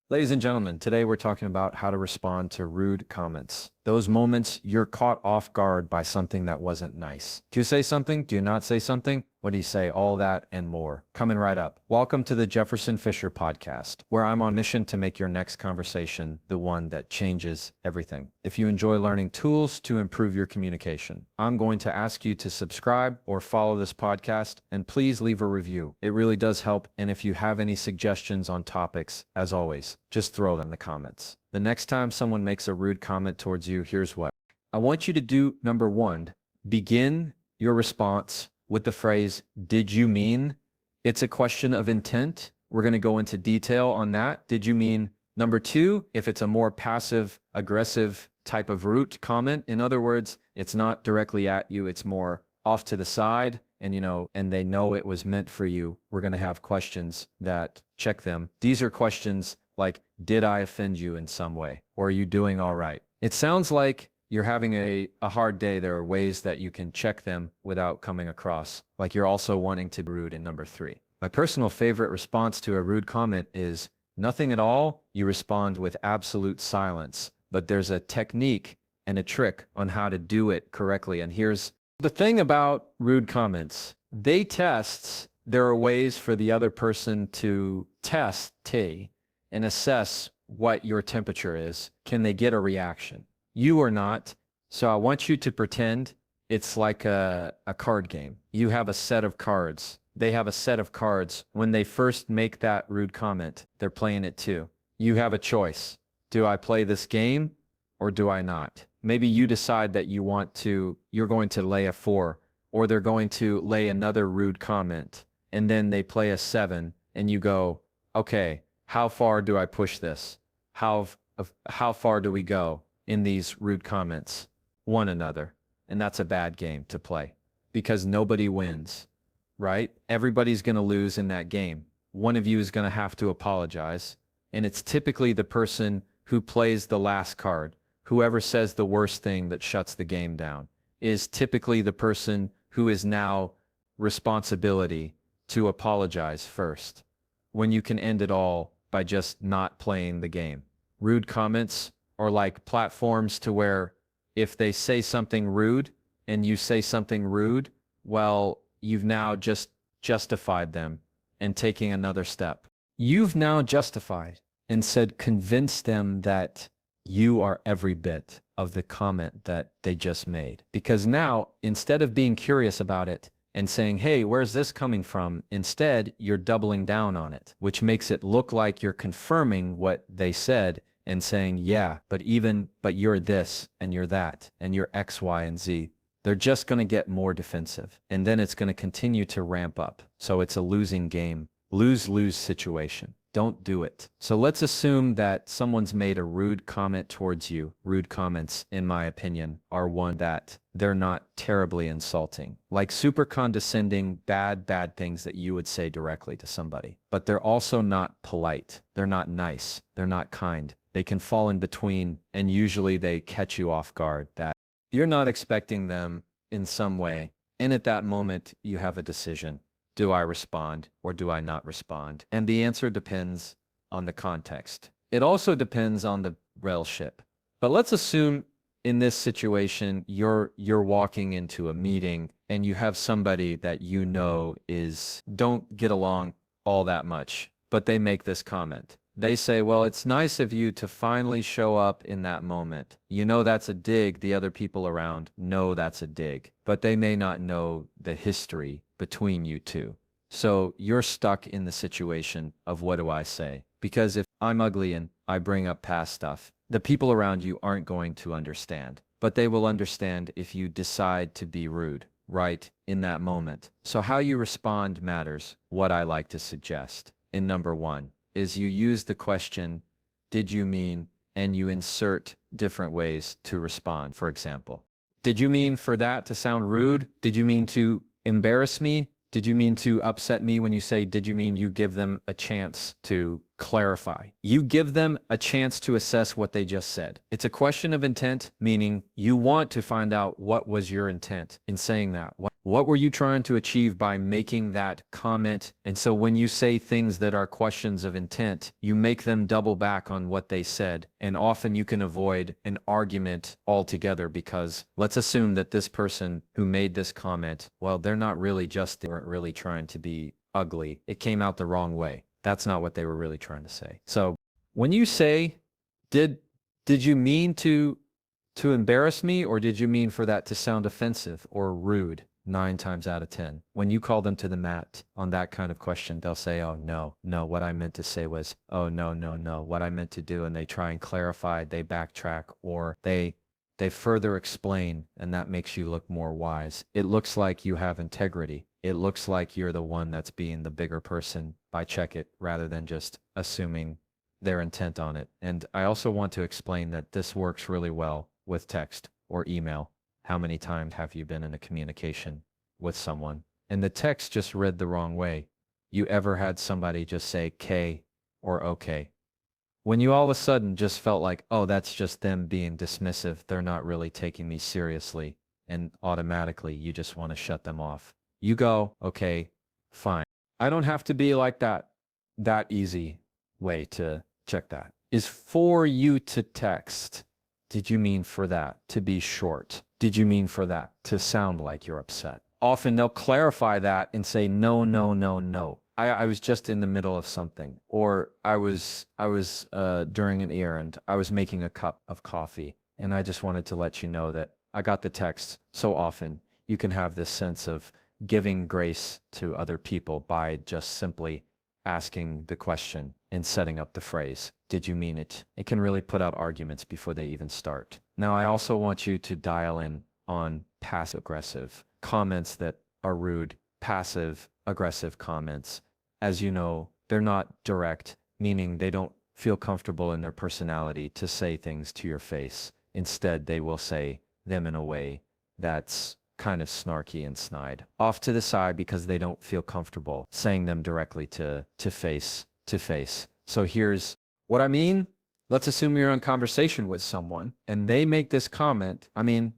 Ladies and gentlemen, today we're talking about how to respond to rude comments. Those moments you're caught off guard by something that wasn't nice. Do you say something? Do you not say something? What do you say? All that and more. Coming right up. Welcome to the Jefferson Fisher podcast, where I'm on mission to make your next conversation the one that changes everything. If you enjoy learning tools to improve your communication, I'm going to ask you to subscribe or follow this podcast, and please leave a review. It really does help. And if you have any suggestions on topics, as always, just throw them in the comments. The next time someone makes a rude comment towards you, here's what I want you to do. Number one, begin your response with the phrase, "Did you mean?" It's a question of intent. We're going to go into detail on that. Did you mean? Number two, if it's a more passive aggressive type of rude comment, in other words, it's not directly at you, it's more off to the side, and and they know it was meant for you. We're going to have questions that check them. These are questions like, did I offend you in some way? Or are you doing all right? It sounds like you're having a hard day. There are ways that you can check them without coming across like you're also wanting to be rude in number three. My personal favorite response to a rude comment is nothing at all. You respond with absolute silence, but there's a technique and a trick on how to do it correctly. And here's the thing about rude comments. They test. There are ways for the other person to test and assess what your temperature is. Can they get a reaction? You or not. So I want you to pretend it's like a card game. You have a set of cards. They have a set of cards. When they first make that rude comment, they're playing it too. You have a choice. Do I play this game or do I not? Maybe you decide that you're going to lay a 4, or they're going to lay another rude comment, and then they play a 7, and you go, okay, how far do I push this? How far do we go in these rude comments one another? And that's a bad game to play because nobody wins, right? Everybody's going to lose in that game. One of you is going to have to apologize. And it's typically the person who plays the last card. Whoever says the worst thing that shuts the game down is typically the person who is now responsibility to apologize first, when you can end it all by just not playing the game. Rude comments are like platforms to where if they say something rude and you say something rude, well, you've now just justified them and taking another step. You've now justified and said, convince them that you are every bit of the comment that they just made. Because now, instead of being curious about it and saying, hey, where's this coming from? Instead, you're doubling down on it, which makes it look like you're confirming what they said and saying, yeah, but you're this and you're that and you're X, Y, and Z. They're just going to get more defensive. And then it's going to continue to ramp up. So it's a losing game, lose-lose situation. Don't do it. So let's assume that someone's made a rude comment towards you. Rude comments, in my opinion, are one that they're not terribly insulting, like super condescending, bad things that you would say directly to somebody. But they're also not polite. They're not nice. They're not kind. They can fall in between, and usually they catch you off guard that you're not expecting them in some way. And at that moment, you have a decision. Do I respond or do I not respond? And the answer depends on the context. It also depends on the relationship. But let's assume in this situation, you're walking into a meeting and you have somebody that you know don't get along all that much, but they make this comment. They say, well, it's nice of you to finally show up in that moment. You know that's a dig. The other people around know that's a dig, but they may not know the history between you two. So you're stuck in the situation of what do I say? Because if I'm ugly and I bring up past stuff, the people around you aren't going to understand, but they will understand if you decide to be rude right in that moment. So how you respond matters. What I like to suggest in number one is you use the question, did you mean, and you insert different ways to respond. For example, did you mean for that to sound rude? Did you mean to embarrass me? Did you mean to upset me? When you say, did you mean, you give them a chance to clarify. You give them a chance to assess what they just said. It's a question of intent, meaning you want to find out what was your intent in saying that. What were you trying to achieve by making that comment? And so when you say things that are questions of intent, you make them double back on what they said. And often you can avoid an argument altogether, because let's assume that this person who made this comment, well, they weren't really trying to be ugly. It came out the wrong way. That's not what they were really trying to say. So when you say, did you mean to embarrass me, or did you mean for that to sound offensive or rude? 9 times out of 10, when you call them to the mat on that kind of question, they'll say, oh, no, what I meant to say was, oh, no, what I meant to do. And they try and clarify, they backtrack, or they further explain, and that makes you look more wise. It looks like you have integrity. It looks like you're the one that's being the bigger person by check it, rather than just assuming their intent on it. And I also want to explain that this works really well with text or email. How many times have you been in a communication with someone and the text just read the wrong way? You ever had somebody just say K or okay, when you all of a sudden just felt like, oh, that's just them being dismissive, they're not really taking me seriously, and automatically you just want to shut them off. You go, okay, fine. I don't have to be like that. That easy way to check that is for you to text. Did you mean for that to be short? Did you mean for that to sound like you're upset? Often they'll clarify that and say, no. I was just in the middle of something, or I was during an errand. I was making a cup of coffee, and I just wanted to let you know that I got the text. So often you can have this sense of giving grace to other people by just simply asking the question and setting up the phrase, did you mean it? It can really put out arguments before they even start. Now, I also want you to dial in on passive-aggressive comments that are rude. Passive-aggressive comments, as you know, they're not direct, meaning they don't feel comfortable in their personality to say things to your face. Instead, they will say them in a way that's kind of snarky and snide, off to the side, because they don't feel comfortable saying them directly to face. So here's what I mean. Let's assume you're in conversation with someone and they make this comment. I mean,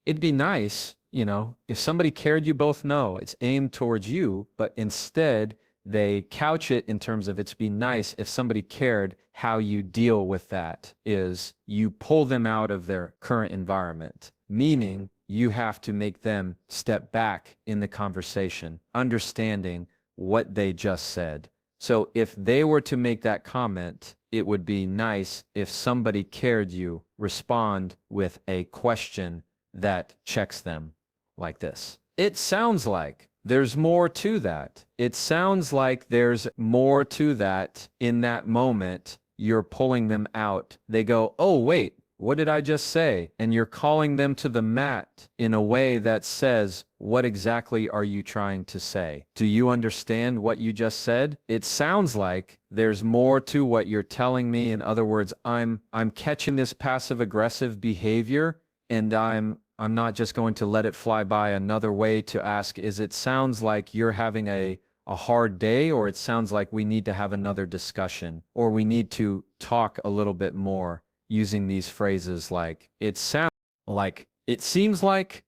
it'd be nice, if somebody cared, you both know it's aimed towards you, but instead they couch it in terms of, it'd be nice if somebody cared. How you deal with that is you pull them out of their current environment, meaning you have to make them step back in the conversation, understanding what they just said. So if they were to make that comment, it would be nice if somebody cared, you respond with a question that checks them like this. It sounds like there's more to that. It sounds like there's more to that. In that moment, you're pulling them out. They go, oh, wait, what did I just say? And you're calling them to the mat in a way that says, what exactly are you trying to say? Do you understand what you just said? It sounds like there's more to what you're telling me. In other words, I'm catching this passive-aggressive behavior, and I'm not just going to let it fly by. Another way to ask is, it sounds like you're having a hard day, or it sounds like we need to have another discussion, or we need to talk a little bit more, using these phrases like, it sounds like, it seems like,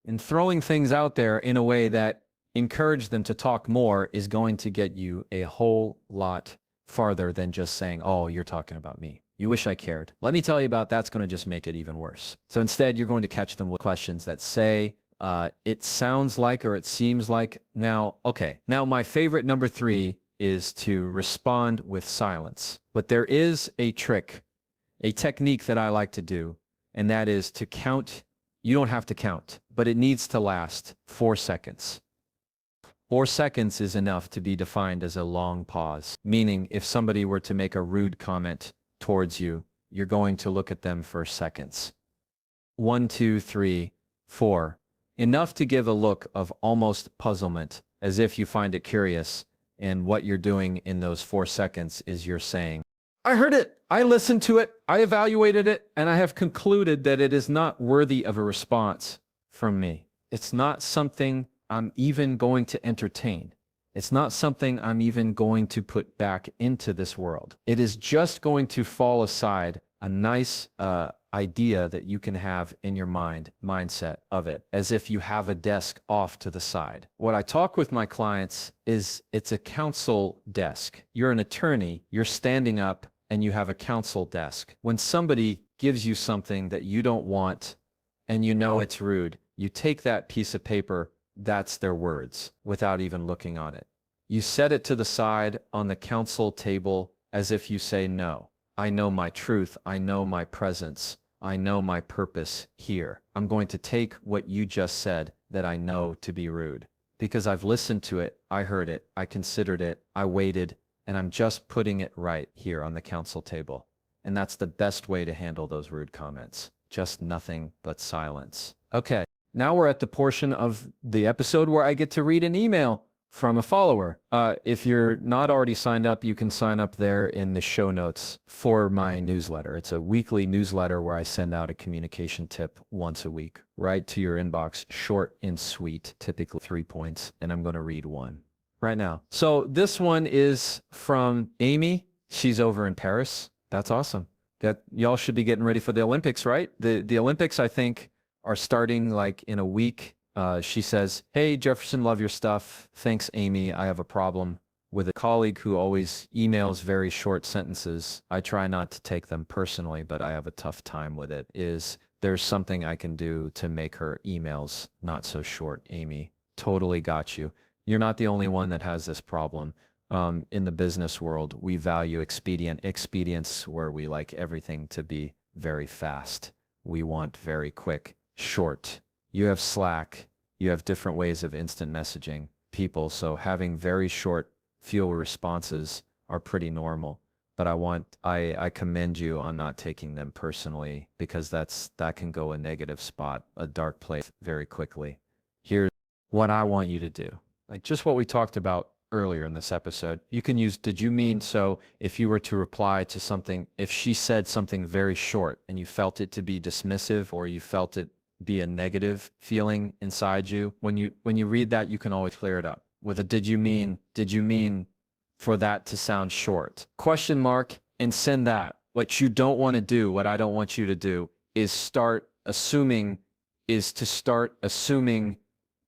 and throwing things out there in a way that encourage them to talk more is going to get you a whole lot farther than just saying, oh, you're talking about me. You wish I cared. Let me tell you about that's going to just make it even worse. So instead, you're going to catch them with questions that say, it sounds like, or it seems like. Now, okay. Now, my favorite number 3 is to respond with silence. But there is a trick, a technique that I like to do, and that is to count. You don't have to count, but it needs to last 4 seconds. 4 seconds is enough to be defined as a long pause, meaning if somebody were to make a rude comment towards you, you're going to look at them for seconds. 1, 2, 3, 4. Enough to give a look of almost puzzlement, as if you find it curious, and what you're doing in those 4 seconds is you're saying, I heard it, I listened to it, I evaluated it, and I have concluded that it is not worthy of a response from me. It's not something I'm even going to entertain. It's not something I'm even going to put back into this world. It is just going to fall aside, a nice idea that you can have in your mindset of it, as if you have a desk off to the side. What I talk with my clients is it's a counsel desk. You're an attorney, you're standing up and you have a counsel desk. When somebody gives you something that you don't want and you know it's rude, you take that piece of paper, that's their words, without even looking on it. You set it to the side on the counsel table as if you say, no, I know my truth, I know my presence, I know my purpose here. I'm going to take what you just said that I know to be rude, because I've listened to it, I heard it, I considered it, I waited, and I'm just putting it right here on the counsel table. And that's the best way to handle those rude comments. Just nothing but silence. Okay, now we're at the portion of the episode where I get to read an email from a follower. If you're not already signed up, you can sign up there in the show notes for my newsletter. It's a weekly newsletter where I send out a communication tip once a week, right to your inbox, short and sweet, typically 3 points, and I'm going to read one right now. So this one is from Amy. She's over in Paris. That's awesome. That y'all should be getting ready for the Olympics, right? The Olympics, I think, are starting like in a week. She says, hey, Jefferson, love your stuff. Thanks, Amy. I have a problem with a colleague who always emails very short sentences. I try not to take them personally, but I have a tough time with it. Is there something I can do to make her emails not so short, Amy? Totally got you. You're not the only one that has this problem. In the business world, we value expedience where we like everything to be very fast. We want very quick, short. You have Slack, you have different ways of instant messaging people, so having very short, few responses are pretty normal. But I commend you on not taking them personally, because that can go a negative spot, a dark place very quickly. Here's what I want you to do. Like just what we talked about earlier in this episode. You can use, did you mean so? If you were to reply to something, if she said something very short and you felt it to be dismissive or you felt it be a negative feeling inside you, when you read that, you can always clear it up with a did you mean for that to sound short? Question mark, and send that. What you don't want to do, what I don't want you to do, is start assuming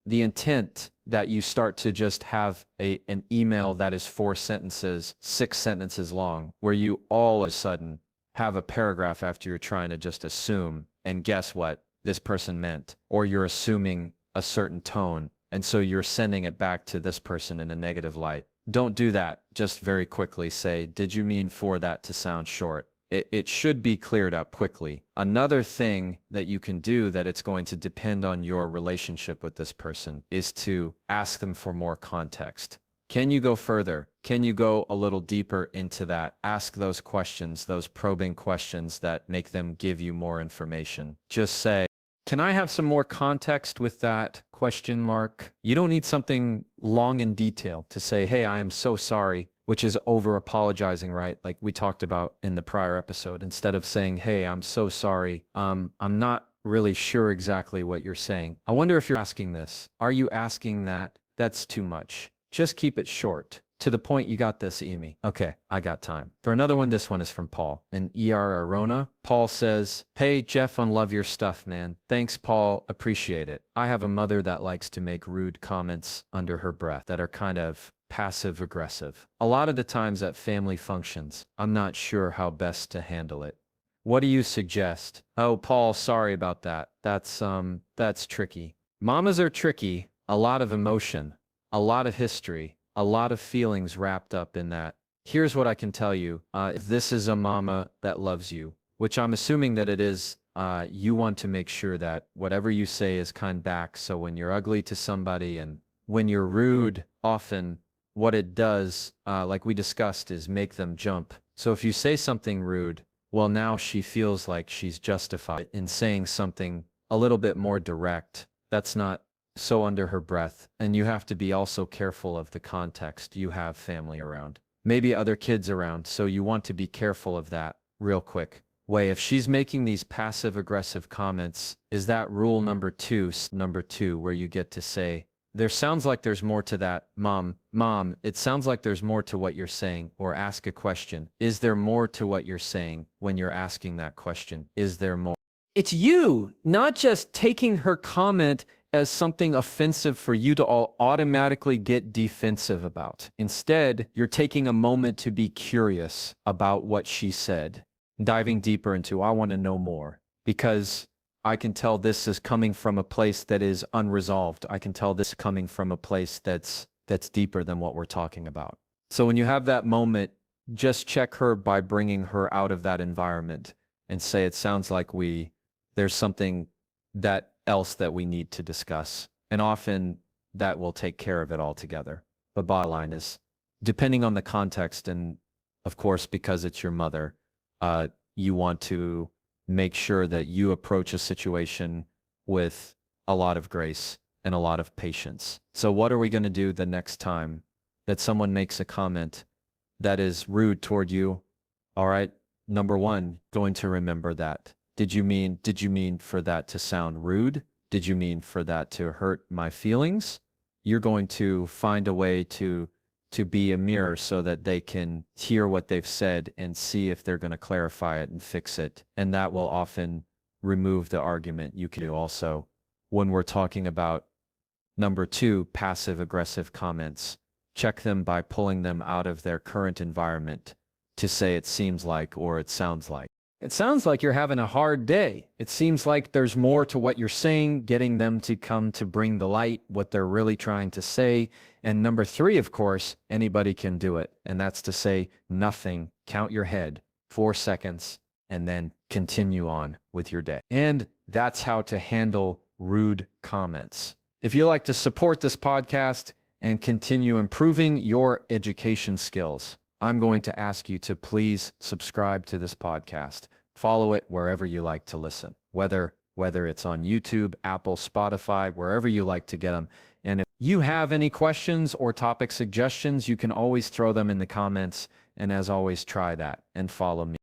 the intent that you start to just have an email that is 4 sentences, 6 sentences long, where you all of a sudden have a paragraph after you're trying to just assume and guess what this person meant, or you're assuming a certain tone, and so you're sending it back to this person in a negative light. Don't do that. Just very quickly say, did you mean for that to sound short? It should be cleared up quickly. Another thing that you can do that it's going to depend on your relationship with this person is to ask them for more context. Can you go further? Can you go a little deeper into that? Ask those questions, those probing questions that make them give you more information. Just say, can I have some more context with that question mark? You don't need something long and detailed to say, hey, I am so sorry, which is over apologizing, right? Like we talked about in the prior episode. Instead of saying, hey, I'm so sorry, I'm not really sure exactly what you're saying. I wonder if you're asking this. Are you asking that? That's too much. Just keep it short. To the point. You got this, Amy. Okay, I got time. For another one, this one is from Paul in ER Arona. Paul says, hey, Jeff, I love your stuff, man. Thanks, Paul. Appreciate it. I have a mother that likes to make rude comments under her breath that are kind of passive aggressive. A lot of the times at family functions, I'm not sure how best to handle it. What do you suggest? Oh, Paul, sorry about that. That's tricky. Mamas are tricky. A lot of emotion, a lot of history, a lot of feelings wrapped up in that. Here's what I can tell you. If this is a mama that loves you, which I'm assuming that it is, you want to make sure that whatever you say is kind back. So when you're ugly to somebody and when you're rude, often what it does, like we discussed, is make them jump. So if you say something rude, well, now she feels like she's justified in saying something a little bit more direct. That's not so under her breath. And you have to be also careful of the context. You have family around, maybe other kids around. So you want to be careful of that real quick. Way, if she's making these passive aggressive comments, is that rule number two, where you get to say there sounds like there's more to that. Mom, it sounds like there's more to what you're saying. Or ask a question. Is there more to what you're saying when you're asking that question? Is there more? It's you, not just taking her comment as something offensive for you to all automatically get defensive about. Instead, you're taking a moment to be curious about what she said, diving deeper into, I want to know more, because I can tell this is coming from a place that is unresolved. I can tell this is coming from a place that's deeper than what we're talking about. So when you have that moment, just check her by bringing her out of that environment and say, it sounds like there's something else that we need to discuss. And often that will take care of it altogether. But bottom line is, depending on the context, and of course, because it's your mother, you want to make sure that you approach a situation with a lot of grace and a lot of patience. So what are we going to do the next time that someone makes a comment that is rude toward you? All right. Number one, going to remember that. Did you mean for that to sound rude? Did you mean for that to hurt my feelings? You're going to find a way to be a mirror so that they can hear what they've said and see if they're going to clarify it and fix it. And that will often remove the argument. You can do also when we're talking about number two, passive aggressive comments. Check them by pulling them out of their current environment to say it seems like or it sounds like. It sounds like you're having a hard day. It seems like there's more to what you're saying, getting them to come to bring the light, what they're really trying to say. And number three, of course, anybody can do it. And that's to say nothing, count your head, 4 seconds, and then continue on with your day. And that's how to handle rude comments. If you like to support this podcast and continue improving your education skills, I'm going to ask you to please subscribe to this podcast. Follow it wherever you like to listen, whether it's on YouTube, Apple, Spotify, wherever you like to get them. And if you have any questions or topic suggestions, you can always throw them in the comments. And as always, try that and follow me.